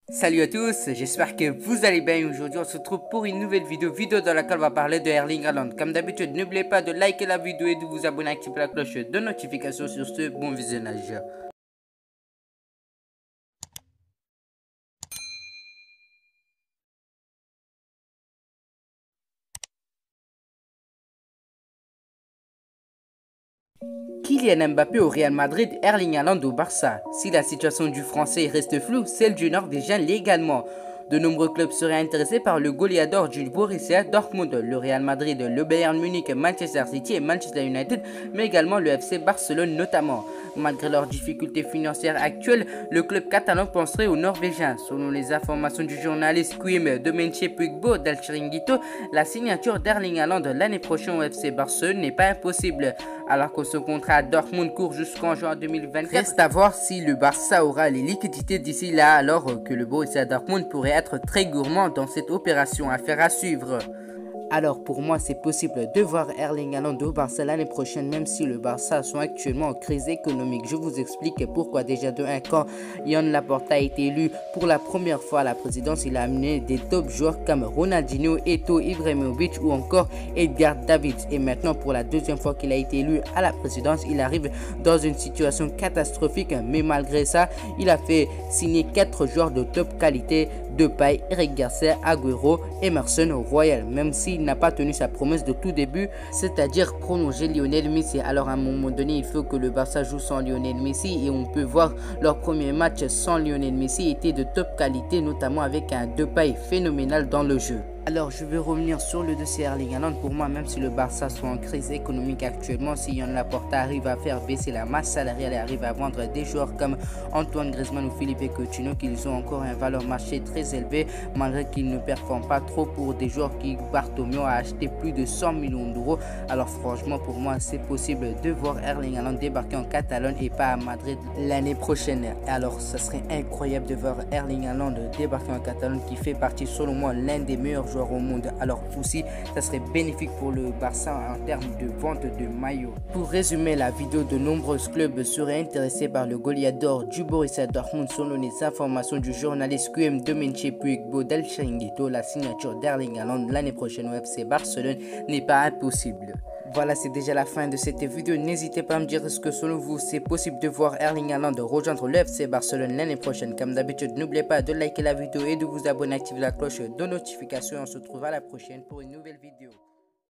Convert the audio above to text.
Salut à tous, j'espère que vous allez bien. Aujourd'hui on se retrouve pour une nouvelle vidéo dans laquelle on va parler de Erling Haaland. Comme d'habitude, n'oubliez pas de liker la vidéo et de vous abonner, activer la cloche de notification. Sur ce, bon visionnage. Kylian Mbappé au Real Madrid, Erling Haaland au Barça. Si la situation du Français reste floue, celle du Norvégien l'également. De nombreux clubs seraient intéressés par le goleador du Borussia Dortmund, le Real Madrid, le Bayern Munich, Manchester City et Manchester United, mais également le FC Barcelone notamment. Malgré leurs difficultés financières actuelles, le club catalan penserait aux Norvégiens. Selon les informations du journaliste Quim Domenche Puigbo d'El Chiringuito, la signature d'Erling Haaland l'année prochaine au FC Barcelone n'est pas impossible. Alors que son contrat à Dortmund court jusqu'en juin 2024, reste à voir si le Barça aura les liquidités d'ici là, alors que le Borussia Dortmund pourrait être très gourmand dans cette opération. Affaire à suivre. Alors pour moi c'est possible de voir Erling Haaland au Barça l'année prochaine, même si le Barça sont actuellement en crise économique. Je vous explique pourquoi. Déjà de 1, quand Joan Laporta a été élu pour la première fois à la présidence, il a amené des top joueurs comme Ronaldinho, Eto'o, Ibrahimovic ou encore Edgar Davids. Et maintenant pour la deuxième fois qu'il a été élu à la présidence, il arrive dans une situation catastrophique, mais malgré ça il a fait signer 4 joueurs de top qualité: Depay, Eric Garcia, Agüero, Emerson Royal, même s'il n'a pas tenu sa promesse de tout début, c'est-à-dire prolonger Lionel Messi. Alors à un moment donné, il faut que le Barça joue sans Lionel Messi, et on peut voir leur premier match sans Lionel Messi était de top qualité, notamment avec un Depay phénoménal dans le jeu. Alors je vais revenir sur le dossier Erling Haaland. Pour moi, même si le Barça soit en crise économique actuellement, si Joan Laporta arrive à faire baisser la masse salariale et arrive à vendre des joueurs comme Antoine Griezmann ou Philippe Coutinho, qu'ils ont encore un valeur marché très élevé, malgré qu'ils ne performent pas trop pour des joueurs qui Bartomeu a acheté plus de 100 millions d'euros. Alors franchement pour moi c'est possible de voir Erling Haaland débarquer en Catalogne et pas à Madrid l'année prochaine. Alors ça serait incroyable de voir Erling Haaland débarquer en Catalogne, qui fait partie selon moi l'un des meilleurs joueurs au monde. Alors aussi ça serait bénéfique pour le Barça en termes de vente de maillots. Pour résumer la vidéo, de nombreux clubs seraient intéressés par le goleador du Borussia Dortmund. Selon les informations du journaliste QM Domenche Puigbo d'El Chiringuito, la signature d'Erling Haaland l'année prochaine au FC Barcelone n'est pas impossible. Voilà, c'est déjà la fin de cette vidéo. N'hésitez pas à me dire, est-ce que selon vous c'est possible de voir Erling Haaland rejoindre le FC Barcelone l'année prochaine. Comme d'habitude, n'oubliez pas de liker la vidéo et de vous abonner, activer la cloche de notification. On se retrouve à la prochaine pour une nouvelle vidéo.